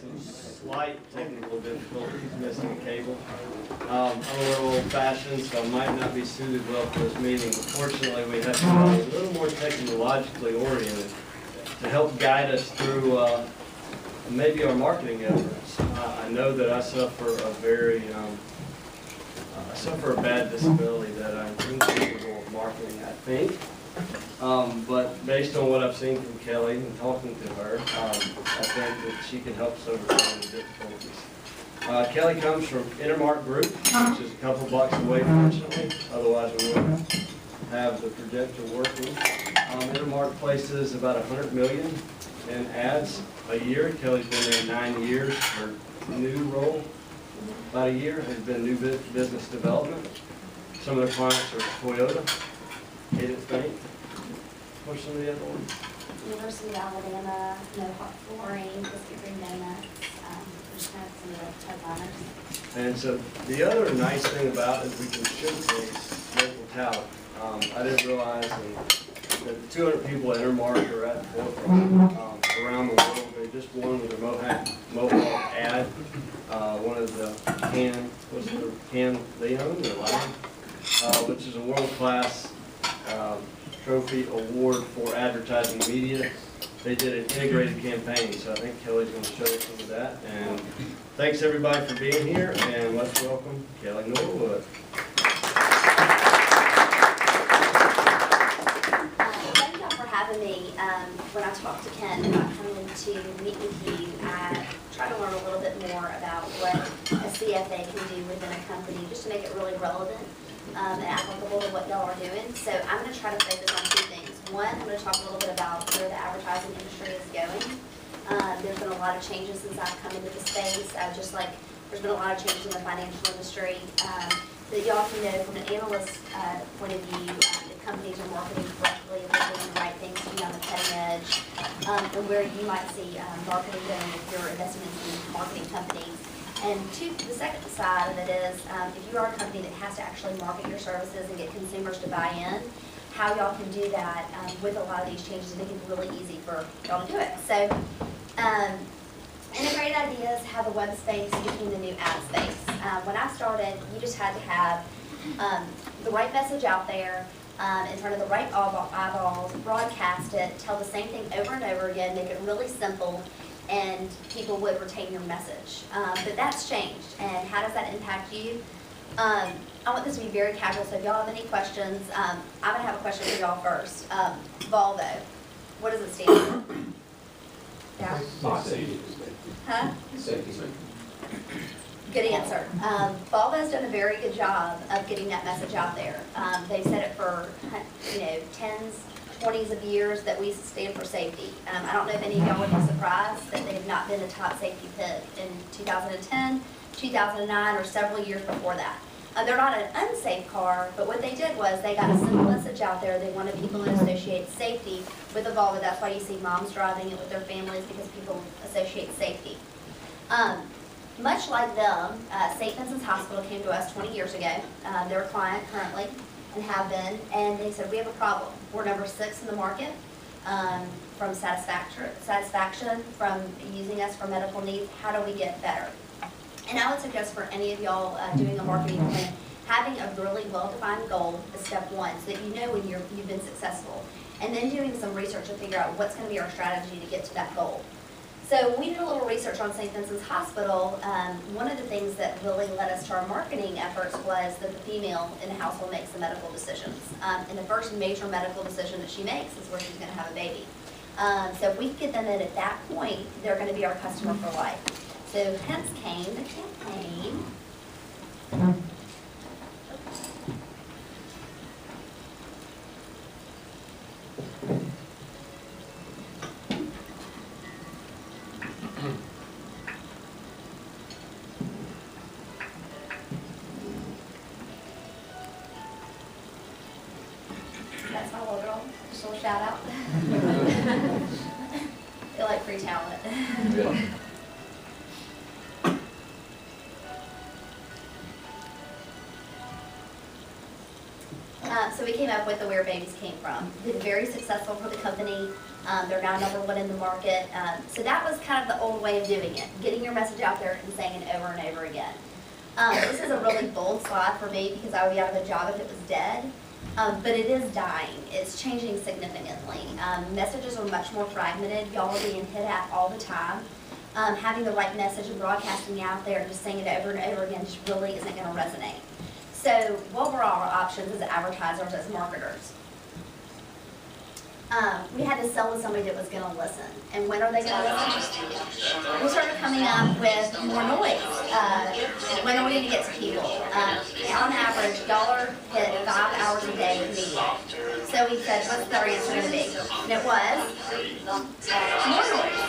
some slight technical difficulties, missing a cable. I'm a little old-fashioned, so I might not be suited well for this meeting, but fortunately we have somebody a little more technologically oriented to help guide us through maybe our marketing efforts. I know that I suffer a bad disability that I'm incapable of marketing, I think. But based on what I've seen from Kelly and talking to her, I think that she can help us overcome the difficulties. Kelly comes from Intermark Group, which is a couple blocks away, fortunately. Otherwise, we wouldn't have the projector working. Intermark places about $100 million in ads a year. Kelly's been there 9 years. Her new role, about a year, has been new business development. Some of their clients are Toyota, Cadence Bank. What's some of the other ones? University of Alabama, No Hot Flooring, Biscuit Green Donuts, just kind of some of the headliners. And so the other nice thing about it is we can showcase local talent. I didn't realize that 200 people at Intermark are at the forefront around the world. They just won with their Mohawk ad. One of the Can Leon, which is a world-class trophy award for advertising media. They did an integrated campaign, so I think Kelly's going to show us some of that. And thanks everybody for being here, and let's welcome Kelly Norwood. Thank y'all for having me. When I talked to Ken about coming to meet with you, I tried to learn a little bit more about what a CFA can do within a company, just to make it really relevant and applicable to what y'all are doing. So I'm going to try to focus on two things. One, I'm going to talk a little bit about where the advertising industry is going. There's been a lot of changes since I've come into the space, just like there's been a lot of changes in the financial industry. That y'all can know from an analyst point of view, if companies are marketing correctly, if they're doing the right things to be on the cutting edge, and where you might see marketing going if you're investing in marketing companies. And the second side of it is, if you are a company that has to actually market your services and get consumers to buy in, how y'all can do that with a lot of these changes and make it really easy for y'all to do it. So, integrated ideas have a web space became the new ad space. When I started, you just had to have the right message out there in front of the right eyeballs, broadcast it, tell the same thing over and over again, make it really simple, and people would retain your message. But that's changed, and how does that impact you? I want this to be very casual, so if y'all have any questions, I'm going to have a question for y'all first. Volvo, what does it stand for? Yeah? Safety. Huh? Safety. Good answer. Volvo's done a very good job of getting that message out there. They've said it for, tens, 20s of years that we stand for safety. I don't know if any of y'all would be surprised that they've not been a top safety pick in 2010, 2009, or several years before that. They're not an unsafe car, but what they did was they got a simple message out there. They wanted people to associate safety with a Volvo. That's why you see moms driving it with their families, because people associate safety. Much like them, St. Vincent's Hospital came to us 20 years ago. They're a client currently and have been, and they said, we have a problem. We're number 6 in the market from satisfaction, from using us for medical needs. How do we get better? And I would suggest for any of y'all doing a marketing plan, having a really well-defined goal is step one, so that you know when you've been successful. And then doing some research to figure out what's going to be our strategy to get to that goal. So when we did a little research on St. Vincent's Hospital, one of the things that really led us to our marketing efforts was that the female in the household makes the medical decisions. And the first major medical decision that she makes is where she's going to have a baby. So if we get them in at that point, they're going to be our customer for life. So hence came the campaign. That's my little girl. Just a little shout out. Feel like free talent. Yeah. So we came up with the Where Babies Came From. Been very successful for the company. They're now #1 in the market. So that was kind of the old way of doing it, getting your message out there and saying it over and over again. This is a really bold slide for me because I would be out of a job if it was dead. But it is dying. It's changing significantly. Messages are much more fragmented. Y'all are being hit at all the time. Having the right message and broadcasting out there and just saying it over and over again just really isn't going to resonate. So what were our options as advertisers, as marketers? We had to sell to somebody that was going to listen. And when are they going to listen? We started coming up with more noise. When are we going to get to people? On average, y'all hit 5 hours a day of media. So we said, what's their answer going to be? And it was more noise.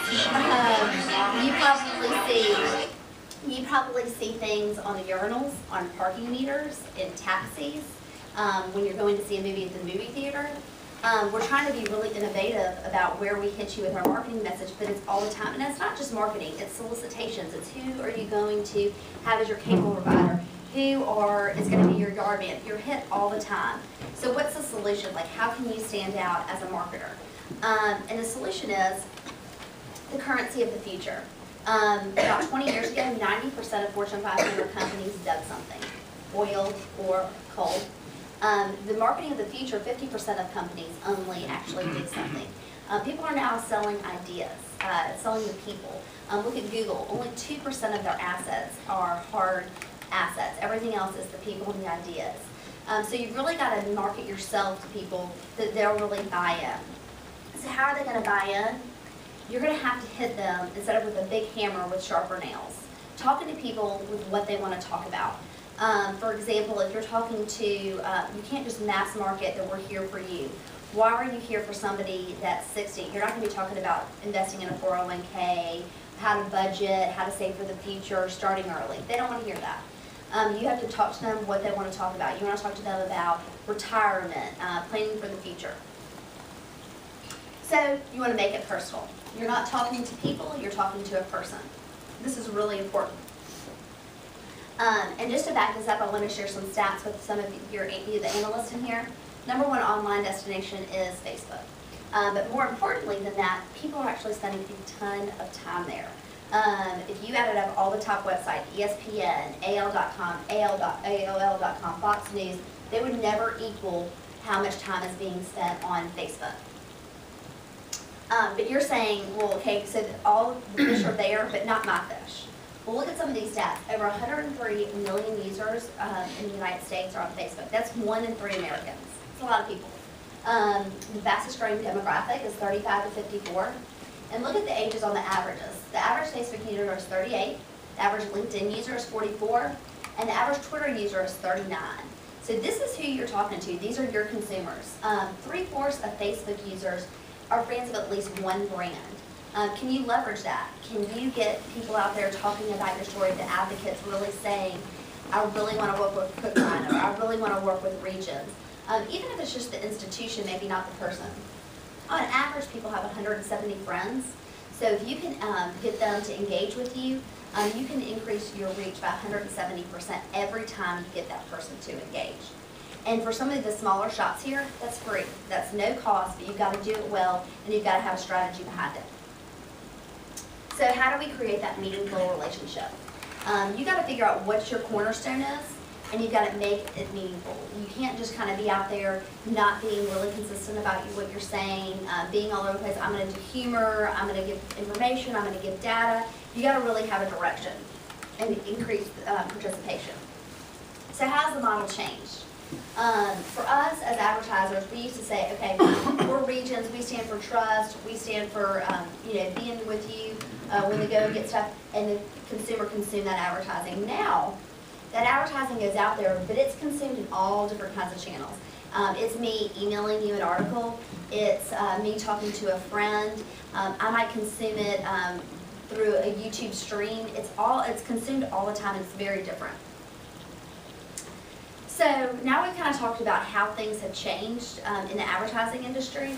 You probably see things on the urinals, on parking meters, in taxis, when you're going to see a movie at the movie theater. We're trying to be really innovative about where we hit you with our marketing message, but it's all the time. And it's not just marketing, it's solicitations. It's who are you going to have as your cable provider? Who is going to be your yard man? You're hit all the time. So what's the solution? Like, how can you stand out as a marketer? And the solution is the currency of the future. About 20 years ago, 90% of Fortune 500 companies dug something, oil or coal. The marketing of the future, 50% of companies only actually do something. People are now selling ideas, selling the people. Look at Google, only 2% of their assets are hard assets. Everything else is the people and the ideas. So you've really got to market yourself to people that they'll really buy in. So how are they going to buy in? You're going to have to hit them instead of with a big hammer with sharper nails. Talking to people with what they want to talk about. For example, if you're talking to, you can't just mass market that we're here for you. Why are you here for somebody that's 60? You're not going to be talking about investing in a 401k, how to budget, how to save for the future, starting early. They don't want to hear that. You have to talk to them what they want to talk about. You want to talk to them about retirement, planning for the future. So you want to make it personal. You're not talking to people, you're talking to a person. This is really important. And just to back this up, I want to share some stats with some of the analysts in here. #1 online destination is Facebook. But more importantly than that, people are actually spending a ton of time there. If you added up all the top websites, ESPN, AL.com, AOL.com, Fox News, they would never equal how much time is being spent on Facebook. But you're saying, well, okay, so all the fish are there, but not my fish. Well, look at some of these stats. Over 103 million users in the United States are on Facebook. That's 1 in 3 Americans. It's a lot of people. The fastest growing demographic is 35 to 54. And look at the ages on the averages. The average Facebook user is 38, the average LinkedIn user is 44, and the average Twitter user is 39. So this is who you're talking to. These are your consumers. 3/4 of Facebook users are fans of at least one brand. Can you leverage that? Can you get people out there talking about your story, the advocates really saying, I really want to work with Cook Rhino, I really want to work with Regions. Even if it's just the institution, maybe not the person. On average, people have 170 friends. So if you can get them to engage with you, you can increase your reach by 170% every time you get that person to engage. And for some of the smaller shops here, that's free. That's no cost, but you've got to do it well, and you've got to have a strategy behind it. So how do we create that meaningful relationship? You got to figure out what your cornerstone is, and you've got to make it meaningful. You can't just kind of be out there not being really consistent about what you're saying, being all over the place. I'm going to do humor, I'm going to give information, I'm going to give data. You got to really have a direction and increase participation. So how's the model changed? For us as advertisers, we used to say, okay, we're Regions, we stand for trust, we stand for being with you when we go and get stuff, and the consumer consume that advertising. Now, that advertising goes out there, but it's consumed in all different kinds of channels. It's me emailing you an article, it's me talking to a friend, I might consume it through a YouTube stream. It's consumed all the time, and it's very different. So now we've kind of talked about how things have changed in the advertising industry,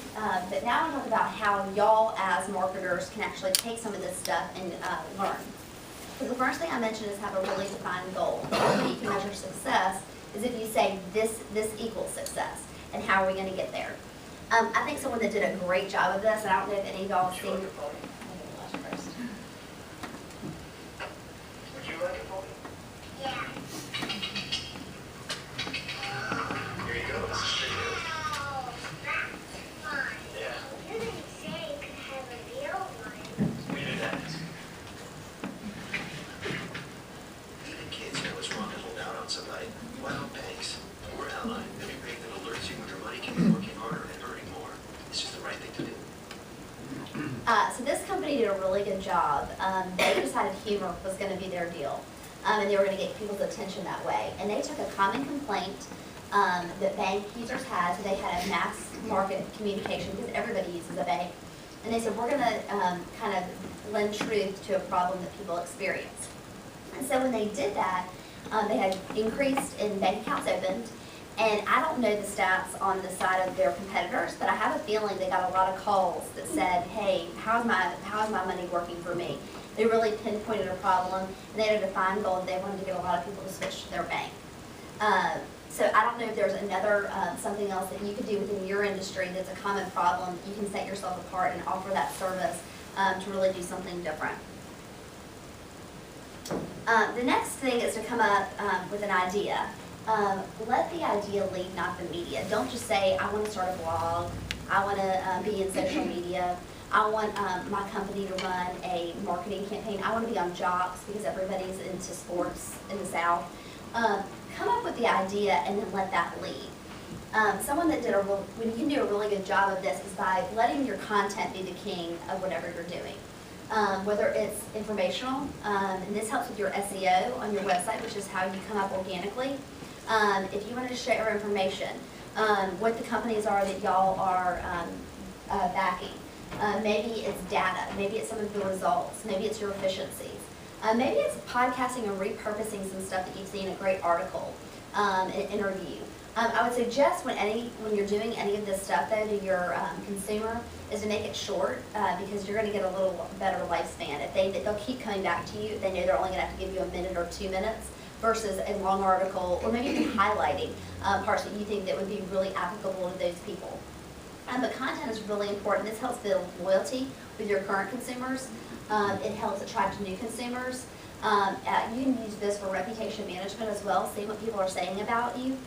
but now I want to talk about how y'all as marketers can actually take some of this stuff and learn. So the first thing I mentioned is have a really defined goal. The way you can measure success is if you say this equals success. and how are we gonna get there? I think someone that did a great job of this, and I don't know if any of y'all have seen. Would you like it, Bobby? Yeah. Here you go. This is for you. Oh, that's fun. Yeah. You didn't say you could have a real one. We did that. Even kids know it's wrong to hold out on somebody. Why don't banks? We're Ally, every bank that alerts you when your money can be working harder and earning more. It's just the right thing to do. So this company did a really good job. They decided humor was going to be their deal, and they were going to get people's attention that way. And they took a common complaint that bank users had, so they had a mass market communication because everybody uses a bank. And they said, we're going to kind of lend truth to a problem that people experience. And so when they did that, they had increased in bank accounts opened. And I don't know the stats on the side of their competitors, but I have a feeling they got a lot of calls that said, hey, how is my money working for me? They really pinpointed a problem, and they had a defined goal, and they wanted to get a lot of people to switch to their bank. So I don't know if there's another, something else that you could do within your industry that's a common problem. You can set yourself apart and offer that service to really do something different. The next thing is to come up with an idea. Let the idea lead, not the media. Don't just say, I want to start a blog, I want to be in social media, I want my company to run a marketing campaign, I want to be on Jocks because everybody's into sports in the South. Come up with the idea and then let that lead. Someone that did when you can do a really good job of this is by letting your content be the king of whatever you're doing. Whether it's informational, and this helps with your SEO on your website, which is how you come up organically. If you want to share information, what the companies are that y'all are backing. Maybe it's data, maybe it's some of the results, maybe it's your efficiencies. Maybe it's podcasting and repurposing some stuff that you've seen, a great article, an interview. I would suggest when you're doing any of this stuff though to your consumer is to make it short because you're going to get a little better lifespan. If they'll keep coming back to you, they know they're only going to have to give you a minute or 2 minutes versus a long article, or maybe even highlighting parts that you think that would be really applicable to those people. But content is really important. This helps build loyalty with your current consumers. It helps attract new consumers. You can use this for reputation management as well, see what people are saying about you,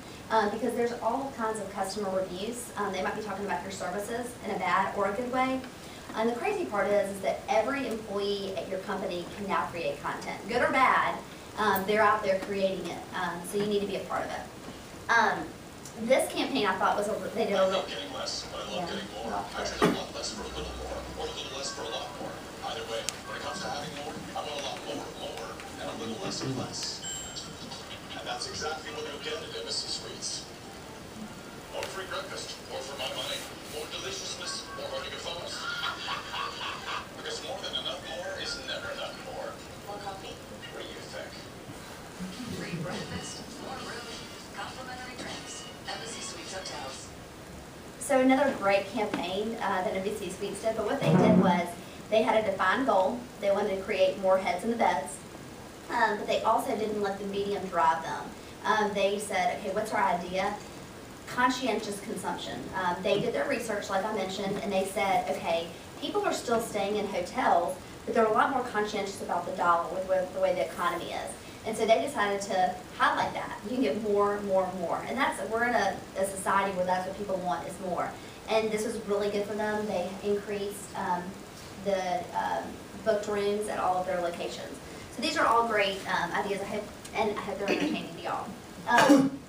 because there's all kinds of customer reviews. They might be talking about your services in a bad or a good way. And the crazy part is that every employee at your company can now create content, good or bad. They're out there creating it, so you need to be a part of it. This campaign I thought they did a I real. love getting less, but I love getting more. I trade a lot less for a little more, or a little less for a lot more. Either way, when it comes to having more, I want a lot more, and a little less of less. And that's exactly what you'll get at Embassy Suites. More free breakfast, more for my money, more deliciousness, more earning a bonus. Because more than enough more is never enough more. More coffee, What do you think? free breakfast, more room, complimentary drinks, Embassy Suites Hotels. So another great campaign that NBC Suites did, but what they did was they had a defined goal. They wanted to create more heads in the beds, but they also didn't let the medium drive them. They said, okay, what's our idea? Conscientious consumption. They did their research, like I mentioned, and they said, okay, people are still staying in hotels, but they're a lot more conscientious about the dollar with the way the economy is. And so they decided to highlight that. You can get more. And we're in a society where that's what people want is more. And this was really good for them. They increased the booked rooms at all of their locations. So these are all great ideas, I hope they're entertaining to y'all.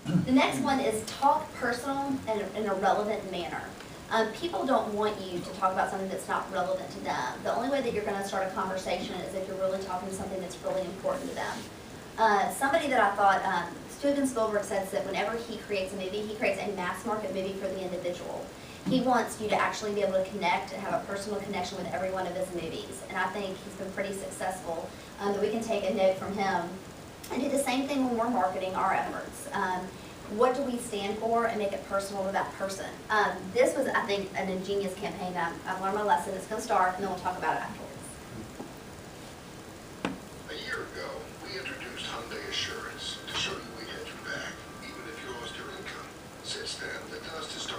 The next one is talk personal and in a relevant manner. People don't want you to talk about something that's not relevant to them. The only way that you're going to start a conversation is if you're really talking to something that's really important to them. Somebody that I thought, Steven Spielberg says that whenever he creates a movie, he creates a mass market movie for the individual. He wants you to actually be able to connect and have a personal connection with every one of his movies. And I think he's been pretty successful, that we can take a note from him and do the same thing when we're marketing our efforts. What do we stand for and make it personal to that person? This was, I think, an ingenious campaign. I've learned my lesson. It's going to start, and then we'll talk about it afterwards. A year ago, we introduced Hyundai Assurance to show you we had your back, even if you lost your income. Since then, the dust has started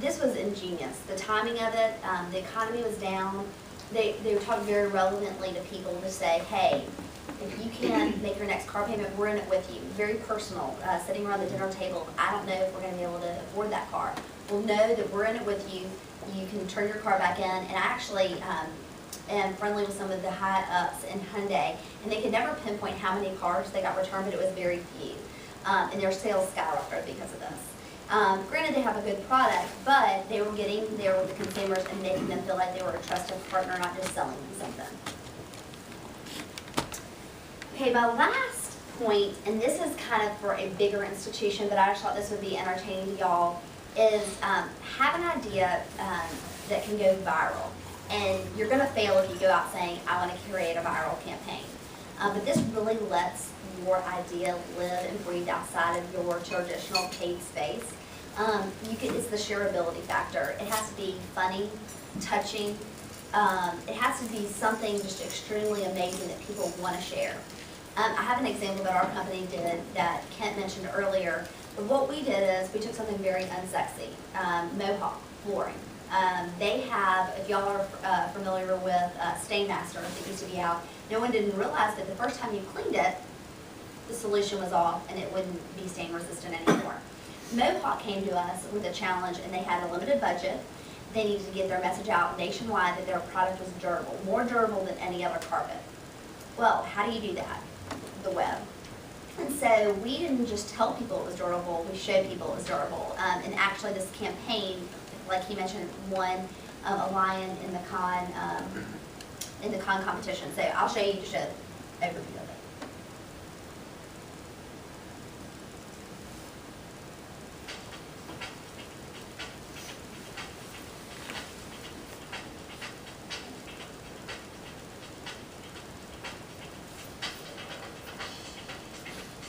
this was ingenious. The timing of it, the economy was down. They were talking very relevantly to people to say, hey, if you can't make your next car payment, we're in it with you. Very personal, sitting around the dinner table. I don't know if we're going to be able to afford that car. Well, know that we're in it with you. You can turn your car back in. And I actually am friendly with some of the high ups in Hyundai, and they could never pinpoint how many cars they got returned, but it was very few. And their sales skyrocketed because of this. Granted, they have a good product, but they were getting there with the consumers and making them feel like they were a trusted partner, not just selling them something. Okay, my last point, and this is kind of for a bigger institution, but I just thought this would be entertaining to y'all, is have an idea that can go viral. And you're going to fail if you go out saying, I want to create a viral campaign. But this really lets your idea live and breathe outside of your traditional paid space. It's the shareability factor. It has to be funny, touching. It has to be something just extremely amazing that people want to share. I have an example that our company did that Kent mentioned earlier. But what we did is we took something very unsexy, Mohawk flooring. They have, if y'all are familiar with Stainmaster that used to be out, no one didn't realize that the first time you cleaned it, the solution was off and it wouldn't be stain resistant anymore. Mohawk came to us with a challenge, and they had a limited budget. They needed to get their message out nationwide that their product was durable, more durable than any other carpet. Well, how do you do that? The web. And so we didn't just tell people it was durable, we showed people it was durable. And actually this campaign, like he mentioned, won a lion in the con competition. So I'll show you just an overview of it.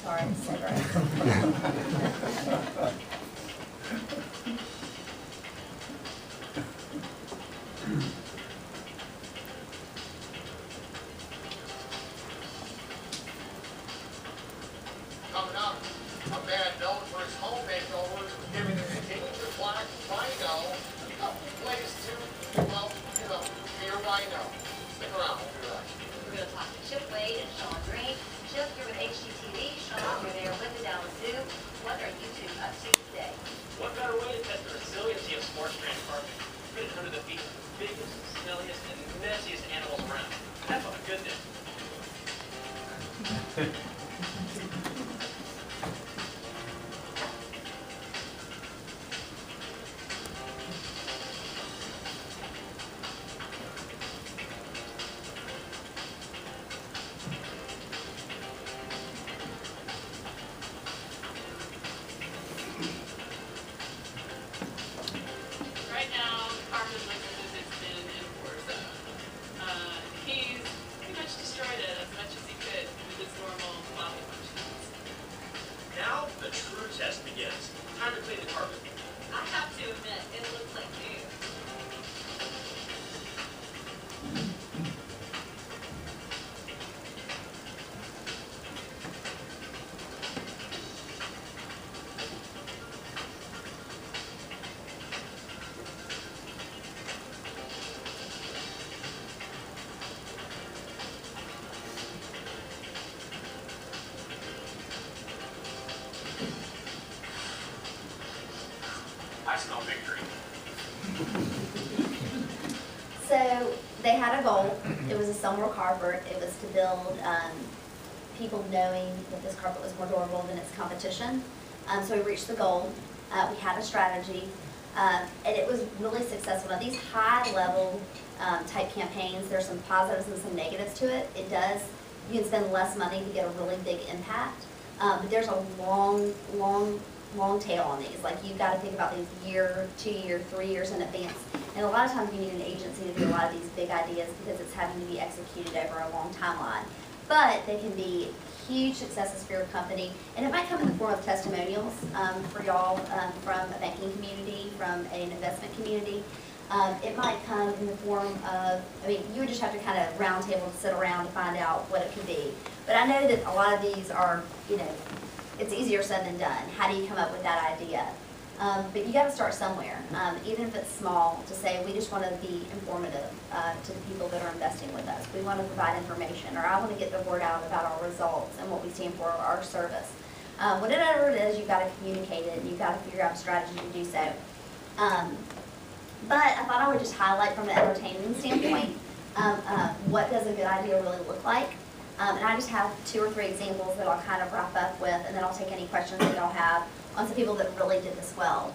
Sorry, I said right. Coming up, a man known for his home makeovers was giving a danger black rhino a place to, well, beer rhino. Stick around, we'll be right. We're going to talk to Chip Wade and Sean Green. Chip, you're with HGTV. Sean, you're there with the Dallas Zoo. What are you two up to today? What better way to test the resiliency of sport strand carpet? Written under the feet of the biggest, smelliest, and messiest animals around. That's all goodness. Right now, the carpet looks as if it's been in war zone. He's pretty much destroyed it as much as he could with his normal body functions. Now the true test begins. Time to clean the carpet. I have to admit, it looks like new. I smell victory. So they had a goal. It was a summer carpet. It was to build people knowing that this carpet was more durable than its competition. So we reached the goal. We had a strategy, and it was really successful. Now these high-level type campaigns, there's some positives and some negatives to it. You can spend less money to get a really big impact, but there's a long tail on these. Like you've got to think about these year, 2 year, 3 years in advance. And a lot of times you need an agency to do a lot of these big ideas because it's having to be executed over a long timeline. But they can be huge successes for your company. And it might come in the form of testimonials for y'all from a banking community, from an investment community. It might come in the form of, you would just have to kind of round table to sit around to find out what it could be. But I know that a lot of these are, it's easier said than done. How do you come up with that idea? But you gotta start somewhere, even if it's small, to say, we just wanna be informative, to the people that are investing with us. We wanna provide information, or I wanna get the word out about our results and what we stand for, our service. Whatever it is, you've gotta communicate it, and you've gotta figure out a strategy to do so. But I thought I would just highlight from an entertainment standpoint, what does a good idea really look like? And I just have 2 or 3 examples that I'll kind of wrap up with, and then I'll take any questions that y'all have on some people that really did this well.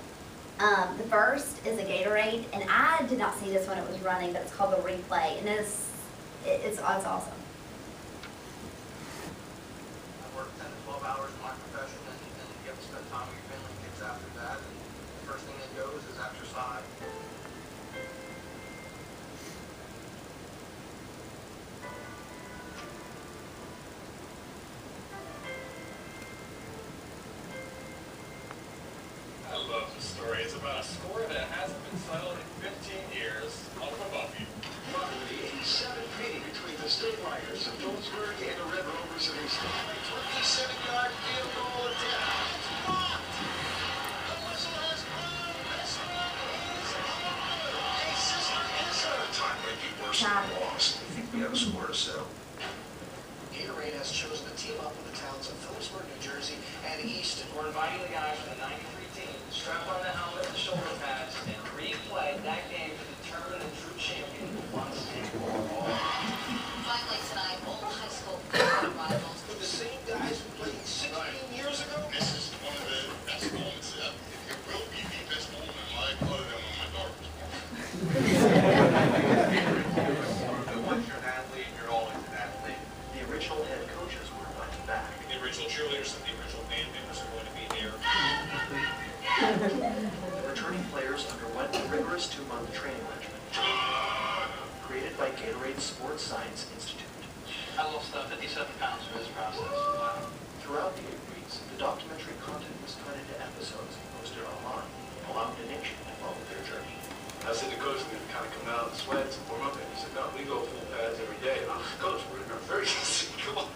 The first is a Gatorade, and I did not see this when it was running, but it's called the Replay, and it's awesome. I work 10 to 12 hours in my profession, and you have to spend time with your family and kids after that. And the first thing that goes is exercise. I love the story. It's about a score that hasn't been settled in 15 years. All from Buffy. Following the 87th meeting between the State Miners of Phillipsburg and the Red Rovers of Easton. 27-yard field goal attempt. Blocked. The whistle has blown. This one is good. A sister answer. Time might be worse than a loss. I think we have a score to settle. Gatorade has chosen to team up with the towns of Phillipsburg, New Jersey, and Easton. We're inviting the guys from the 93 team to strap on the helmet and shoulder pads and replay that game to determine the true champion once and for all. Finally tonight, old high school football rivals. With the same guys who played 16 years ago? This is one of the best moments. It will be the best moment in my life, other than when my daughter was born. Once you're an athlete, you're always an athlete. The original head coaches were invited back. The original cheerleaders and the original band members are going to be here. The returning players underwent a rigorous 2-month training regimen created by Gatorade Sports Science Institute. I lost 57 pounds for this process. Wow. Throughout the 8 weeks, the documentary content was cut into episodes and posted online, allowing the nation to follow their journey. I said to Coach, we kind of come out and sweat and warm up, and he said, no, we go full pads every day. And I'm like, Coach, we're very easy. Come on.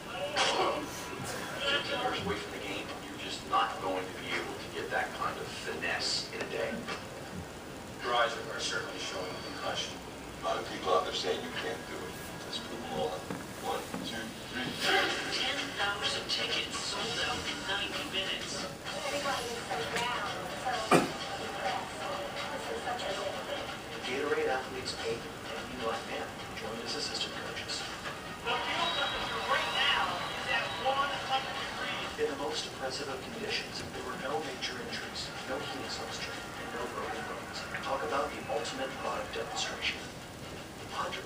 15 years away from the game, you're just not going to be able to get that kind of finesse in a day. Your eyes are certainly showing concussion. A lot of people out there saying you can't do it. Let's put them all on. 1, 2, 3. 10,000 tickets sold out in 90 minutes. Everybody is so down, so depressed. This is such a good thing. Gatorade athletes Peyton and Eli Mann joined as assistant coaches. The field temperature right now is at 100 degrees. In the most oppressive of conditions, there were no major injuries, no heat substrate, and no broken bones. Talk about the ultimate product demonstration. 160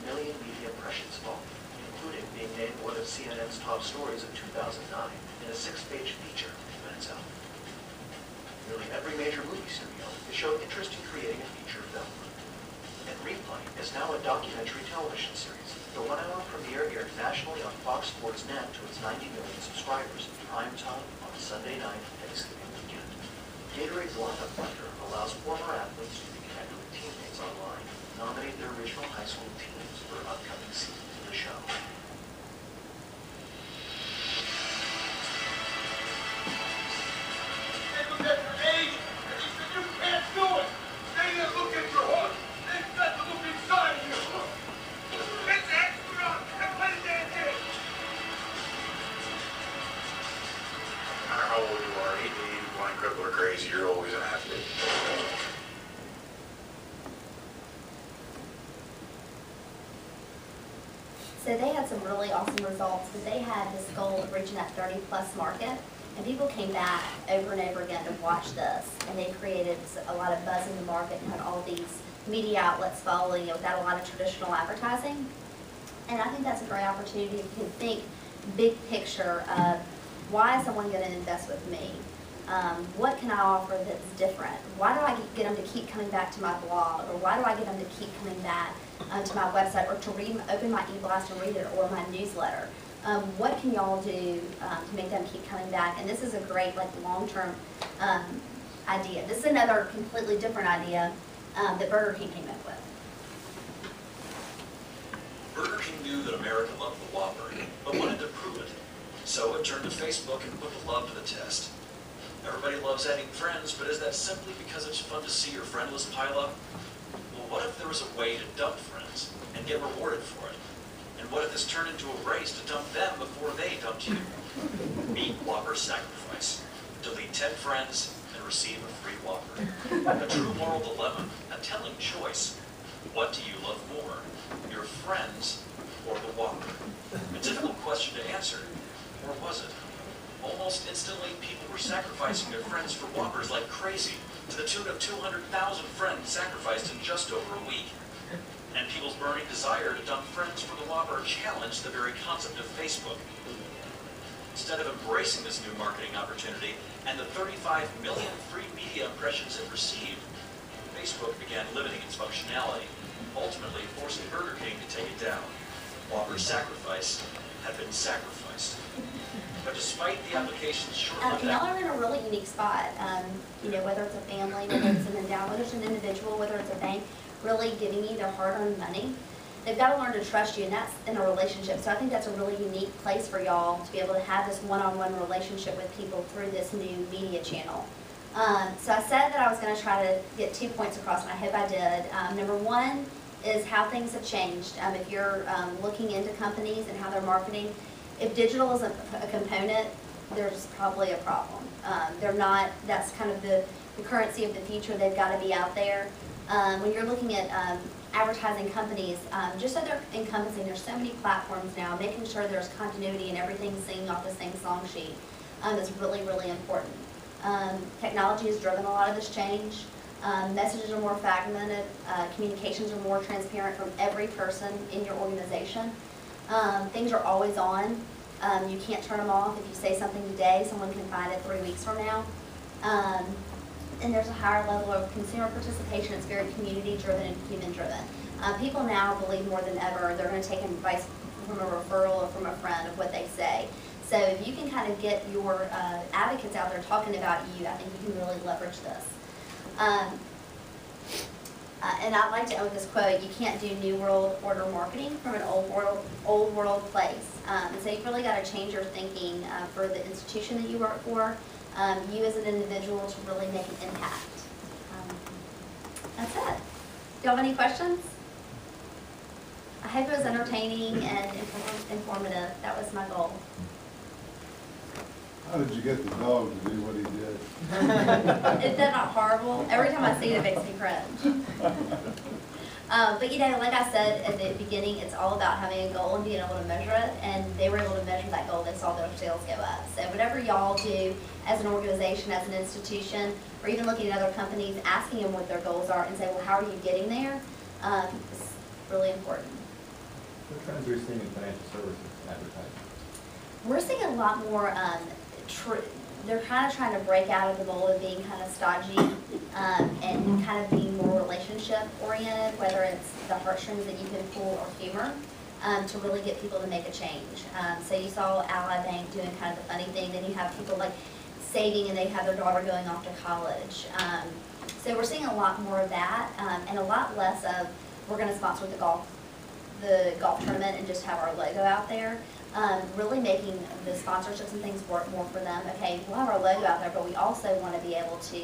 million media impressions followed, including being named one of CNN's top stories of 2009 in a 6-page feature in Men's Health. Nearly every major movie studio has shown interest in creating a feature film. And Replay is now a documentary television series. The 1-hour premiere aired nationally on Fox Sports Net to its 90 million subscribers, prime time on Sunday night Thanksgiving weekend. Gatorade's lineup finder allows former athletes to reconnect with teammates online, nominate their original high school teams for upcoming seasons of the show. They look at your age, and you said you can't do it. They didn't look at your heart. They got to look inside you. It's extra. And play the damn game. No matter how old you are, 80, blind, crippled, or crazy, you're always an athlete. So they had some really awesome results, but they had this goal of reaching that 30-plus market, and people came back over and over again to watch this, and they created a lot of buzz in the market and had all these media outlets following it without a lot of traditional advertising. And I think that's a great opportunity if you can think big picture of why is someone going to invest with me? What can I offer that's different? Why do I get them to keep coming back to my blog? Or why do I get them to keep coming back to my website, or to open my e-blast and read it, or my newsletter? What can y'all do to make them keep coming back? And this is a great, like, long-term idea. This is another completely different idea that Burger King came up with. Burger King knew that America loved the Whopper, but wanted to prove it. So it turned to Facebook and put the love to the test. Everybody loves adding friends, but is that simply because it's fun to see your friend list pile up? Well, what if there was a way to dump friends and get rewarded for it? And what if this turned into a race to dump them before they dumped you? Meet Whopper Sacrifice. Delete 10 friends and receive a free Whopper. A true moral dilemma, a telling choice. What do you love more, your friends or the Whopper? A difficult question to answer, or was it? Almost instantly, people were sacrificing their friends for Whoppers like crazy, to the tune of 200,000 friends sacrificed in just over a week. And people's burning desire to dump friends for the Whopper challenged the very concept of Facebook. Instead of embracing this new marketing opportunity and the 35 million free media impressions it received, Facebook began limiting its functionality, ultimately forcing Burger King to take it down. Whopper Sacrifice had been sacrificed. But despite the application's short-lived Y'all are in a really unique spot. Whether it's a family, whether it's an endowment, whether it's an individual, whether it's a bank, really giving you their hard-earned money. They've got to learn to trust you, and that's in a relationship. So I think that's a really unique place for y'all to be able to have this one-on-one relationship with people through this new media channel. So I said that I was going to try to get 2 points across, and I hope I did. Number one is how things have changed. If you're looking into companies and how they're marketing, if digital isn't a component, there's probably a problem. They're not, that's kind of the currency of the future. They've got to be out there. When you're looking at advertising companies, just so they're encompassing, there's so many platforms now, making sure there's continuity and everything's singing off the same song sheet is really, really important. Technology has driven a lot of this change. Messages are more fragmented. Communications are more transparent from every person in your organization. Things are always on. You can't turn them off. If you say something today, someone can find it 3 weeks from now. And there's a higher level of consumer participation. It's very community-driven and human-driven. People now believe more than ever they're going to take advice from a referral or from a friend of what they say. So if you can kind of get your advocates out there talking about you, I think you can really leverage this. And I'd like to end with this quote: "You can't do new world order marketing from an old world place." And so you've really got to change your thinking for the institution that you work for, you as an individual, to really make an impact. That's it. Do you have any questions? I hope it was entertaining and informative. That was my goal. How did you get the dog to do what he did? Is that not horrible? Every time I see it, it makes me cringe. But like I said at the beginning, it's all about having a goal and being able to measure it. And they were able to measure that goal. They saw their sales go up. So whatever y'all do as an organization, as an institution, or even looking at other companies, asking them what their goals are and say, well, how are you getting there? Is really important. What trends are you seeing in financial services advertising? We're seeing a lot more. They're kind of trying to break out of the mold of being kind of stodgy and kind of being more relationship oriented, whether it's the heartstrings that you can pull or humor, to really get people to make a change. So you saw Ally Bank doing kind of the funny thing. Then you have people like saving and they have their daughter going off to college. So we're seeing a lot more of that and a lot less of we're going to sponsor the golf tournament and just have our logo out there. Really making the sponsorships and things work more for them. Okay, we'll have our logo out there, but we also want to be able to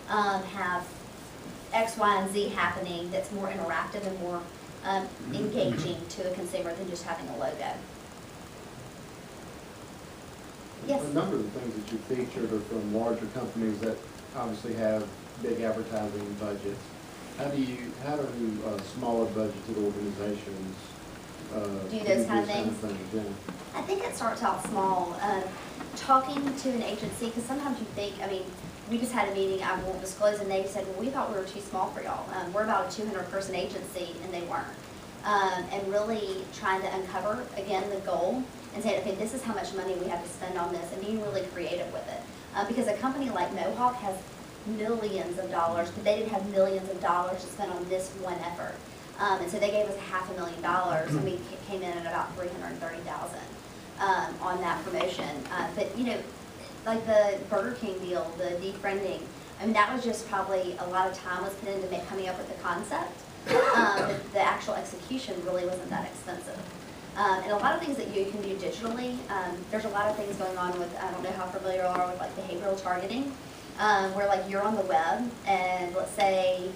have X, Y, and Z happening that's more interactive and more engaging to a consumer than just having a logo. Yes? A number of the things that you featured are from larger companies that obviously have big advertising budgets. How do smaller budgeted organizations do those kind of things? Yeah. I think it starts out small. Talking to an agency, because sometimes you think, we just had a meeting, I won't disclose, and they said, well, we thought we were too small for y'all. We're about a 200-person agency, and they weren't. And really trying to uncover, again, the goal and saying, okay, this is how much money we have to spend on this, and being really creative with it. Because a company like Mohawk has millions of dollars, but they didn't have millions of dollars to spend on this one effort. And so they gave us $500,000, and we came in at about $330,000 on that promotion. But like the Burger King deal, the defriending, that was just probably a lot of time was put into coming up with the concept. But the actual execution really wasn't that expensive. And a lot of things that you can do digitally. There's a lot of things going on with, I don't know how familiar you are with like behavioral targeting, where like you're on the web and let's say,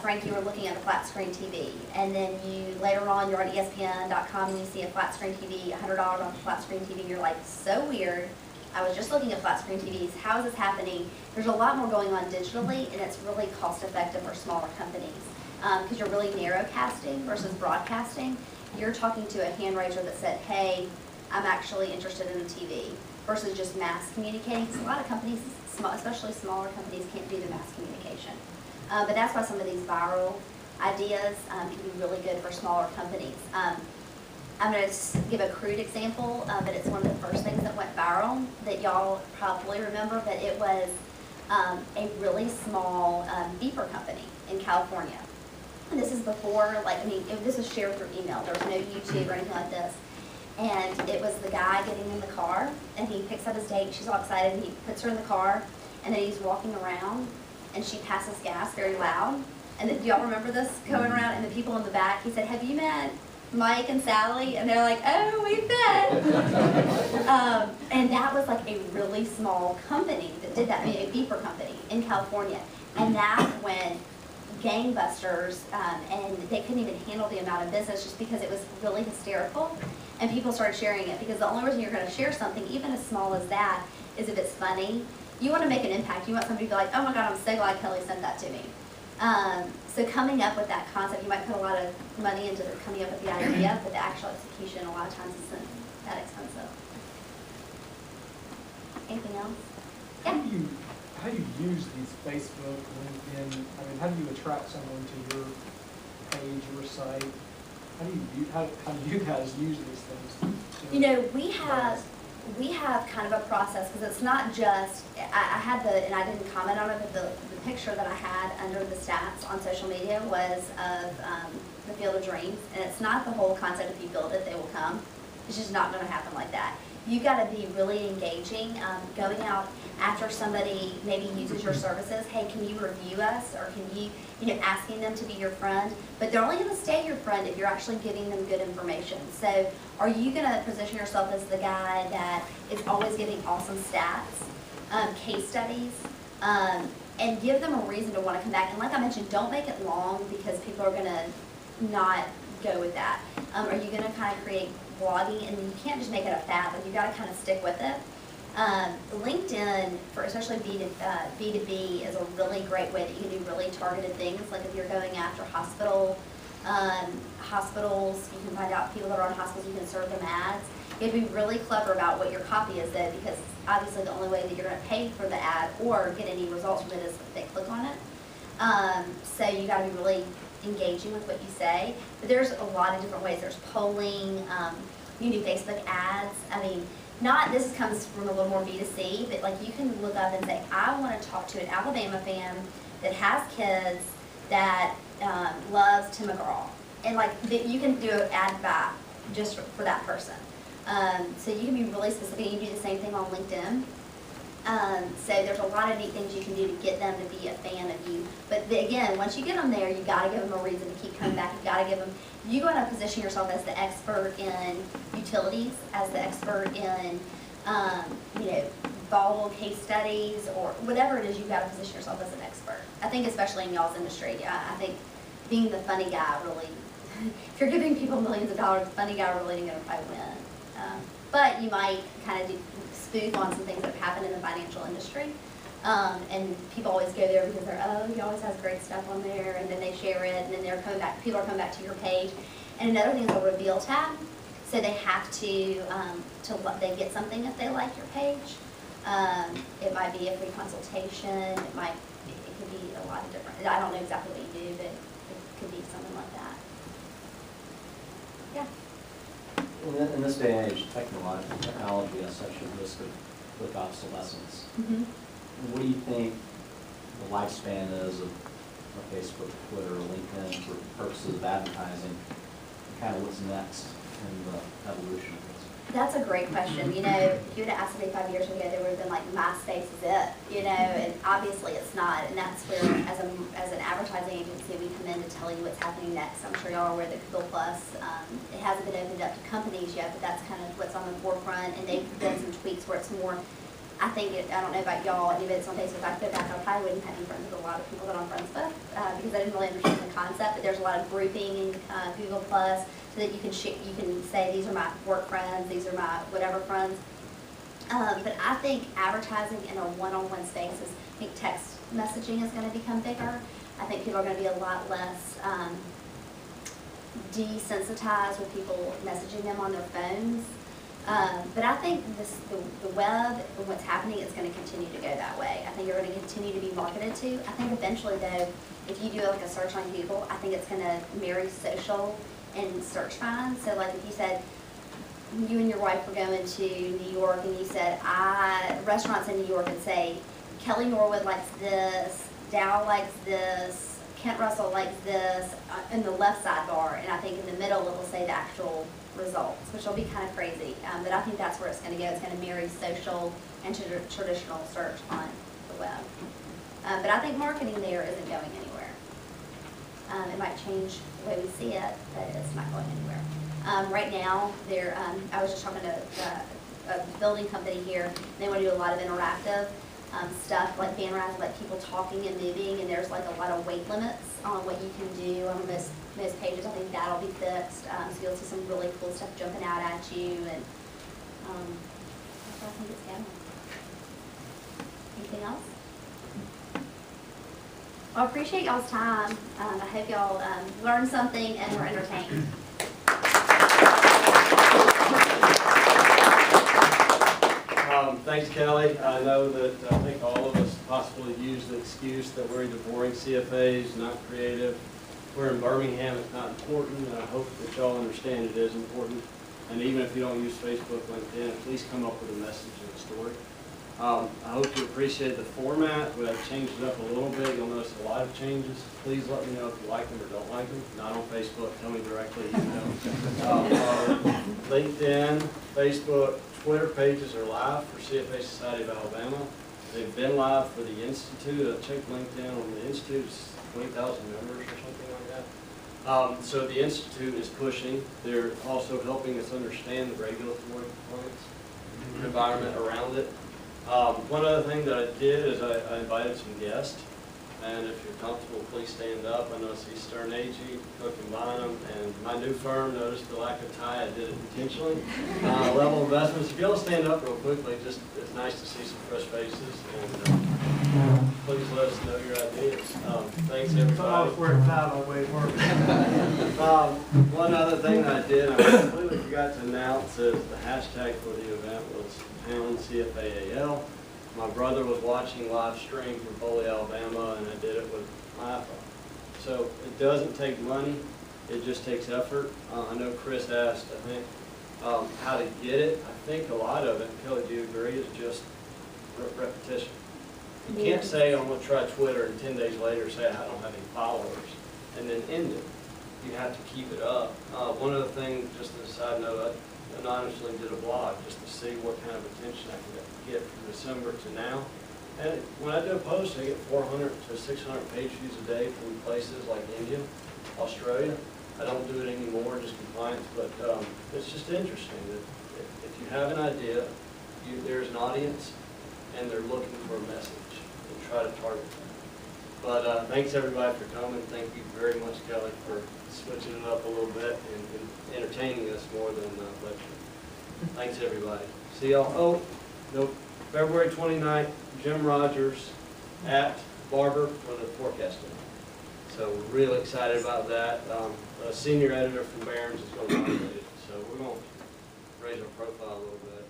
Frank, you were looking at a flat screen TV, and then you later on you're on ESPN.com and you see a flat screen TV, $100 on a flat screen TV. You're like, so weird. I was just looking at flat screen TVs. How is this happening? There's a lot more going on digitally, and it's really cost effective for smaller companies because you're really narrowcasting versus broadcasting. You're talking to a hand raiser that said, hey, I'm actually interested in a TV, versus just mass communicating. Because a lot of companies, especially smaller companies, can't do the mass communication. But that's why some of these viral ideas can be really good for smaller companies. I'm going to give a crude example, but it's one of the first things that went viral that y'all probably remember, but it was a really small beeper company in California. And this is before, this was shared through email. There was no YouTube or anything like this. And it was the guy getting in the car, and he picks up his date. She's all excited, and he puts her in the car, and then he's walking around, and she passes gas very loud. And then, do y'all remember this going around? And the people in the back, he said, have you met Mike and Sally? And they're like, oh, we've met. And that was like a really small company that did that, a beeper company in California. And that's when gangbusters, and they couldn't even handle the amount of business just because it was really hysterical. And people started sharing it because the only reason you're going to share something, even as small as that, is if it's funny. You want to make an impact. You want somebody to be like, oh my God, I'm so glad Kelly sent that to me. So coming up with that concept, you might put a lot of money into coming up with the idea, but the actual execution a lot of times isn't that expensive. Anything else? Yeah. How do you use these Facebook, LinkedIn? I mean, how do you attract someone to your page, your site? How do you guys use these things? We have kind of a process because it's not just, I had and I didn't comment on it, but the picture that I had under the stats on social media was of the Field of Dreams. And it's not the whole concept, if you build it, they will come. It's just not going to happen like that. You got to be really engaging, going out after somebody maybe uses your services. Hey, can you review us, or can you, asking them to be your friend? But they're only going to stay your friend if you're actually giving them good information. So, are you going to position yourself as the guy that is always giving awesome stats, case studies, and give them a reason to want to come back? And like I mentioned, don't make it long because people are going to not go with that. Are you going to kind of create blogging, and you can't just make it a fad, but you got to kind of stick with it. LinkedIn, for especially B2B, is a really great way that you can do really targeted things. Like if you're going after hospitals, you can find out people that are on hospitals, you can serve them ads. You have to be really clever about what your copy is though, because obviously the only way that you're going to pay for the ad or get any results from it is if they click on it. So you got to be really engaging with what you say. But there's a lot of different ways. There's polling, you can do Facebook ads. I mean, this comes from a little more B2C, but like you can look up and say, I want to talk to an Alabama fan that has kids that loves Tim McGraw. And like you can do an ad buy just for that person. So you can be really specific. You can do the same thing on LinkedIn. So there's a lot of neat things you can do to get them to be a fan of you. But again, once you get them there, you got to give them a reason to keep coming back. You got to give them. You want to position yourself as the expert in utilities, as the expert in, volatile case studies or whatever it is. You got to position yourself as an expert. I think especially in y'all's industry, I think being the funny guy really. If you're giving people millions of dollars, the funny guy really ain't gonna probably win. But you might kind of spoof on some things that have happened in the financial industry. And people always go there because he always has great stuff on there, and then they share it, and then people are coming back to your page. And another thing is a reveal tab. So they have to they get something if they like your page. It might be a free consultation, it could be a lot of different, I don't know exactly what you do, but it could be something like that. Yeah. In this day and age, technology has such a risk of obsolescence. Mm-hmm. What do you think the lifespan is of Facebook, Twitter, LinkedIn for purposes of advertising? And kind of what's next in the evolution of this? That's a great question. You know, if you would have asked me 5 years ago, there would have been like MySpace is it, you know, and obviously it's not. And that's where, as an advertising agency, we come in to tell you what's happening next. I'm sure y'all are aware that Google Plus, it hasn't been opened up to companies yet, but that's kind of what's on the forefront. And they've done some tweaks where it's more, I think, I don't know about y'all, even if it's on Facebook, if I go back, I probably wouldn't have any friends with a lot of people that I'm friends with, because I didn't really understand the concept, but there's a lot of grouping in Google Plus, so that you can say, these are my work friends, these are my whatever friends. But I think advertising in a one-on-one space is, I think text messaging is gonna become bigger. I think people are gonna be a lot less desensitized with people messaging them on their phones. But I think the web and what's happening is going to continue to go that way. I think you're going to continue to be marketed to. I think eventually, though, if you do like a search on Google, I think it's going to marry social and search finds. So like if you said you and your wife were going to New York and you said, restaurants in New York, and say, Kelly Norwood likes this, Dow likes this, Kent Russell likes this, in the left sidebar, and I think in the middle it will say the actual results, which will be kind of crazy. But I think that's where it's going to go. It's going to marry social and traditional search on the web. But I think marketing there isn't going anywhere. It might change the way we see it, but it's not going anywhere. Right now, I was just talking to a building company here. They want to do a lot of interactive stuff, like fan rides, like people talking and moving, and there's like a lot of weight limits on what you can do on most pages. I think that'll be fixed, so you'll see some really cool stuff jumping out at you, and that's what I think it's going. Anything else? Well, I appreciate y'all's time. I hope y'all learned something and were entertained. Thanks, Kelly. I know that I think all of us possibly use the excuse that we're either boring CFAs, not creative. We're in Birmingham, it's not important, and I hope that y'all understand it is important. And even if you don't use Facebook, LinkedIn, at least come up with a message and a story. I hope you appreciate the format. I've changed it up a little bit. You'll notice a lot of changes. Please let me know if you like them or don't like them. Not on Facebook. Tell me directly. LinkedIn, Facebook, Twitter pages are live for CFA Society of Alabama. They've been live for the Institute. I checked LinkedIn on the Institute. It's 20,000 members or something like that. So the Institute is pushing. They're also helping us understand the regulatory compliance environment around it. One other thing that I did is I invited some guests, and if you're comfortable, please stand up. I know I see Stern Agee, Cook and Bynum, and my new firm. Noticed the lack of tie. I did it intentionally. Level Investments. If you'll stand up real quickly, just it's nice to see some fresh faces, and please let us know your ideas. Thanks everybody. One other thing that I did, I completely forgot to announce, is the hashtag for the event was #CFAAL. My brother was watching live stream from Foley, Alabama, and I did it with my iPhone. So it doesn't take money, it just takes effort. I know Chris asked, I think, how to get it. I think a lot of it, Kelly, do you agree, is just repetition. You can't say, I'm going to try Twitter, and 10 days later say, I don't have any followers, and then end it. You have to keep it up. One other thing, just as a side note, I anonymously did a blog just to see what kind of attention I can get from December to now. And when I do a post, I get 400 to 600 page views a day from places like India, Australia. I don't do it anymore, just compliance, but it's just interesting that if you have an idea, there's an audience, and they're looking for a message, and try to target them. But thanks everybody for coming. Thank you very much, Kelly, for switching it up a little bit and entertaining us more than lecturing. Thanks everybody. See y'all. Oh, no, February 29th, Jim Rogers at Barber for the forecasting. So we're really excited about that. A senior editor from Barron's is going to moderate it, so we're going to raise our profile a little bit.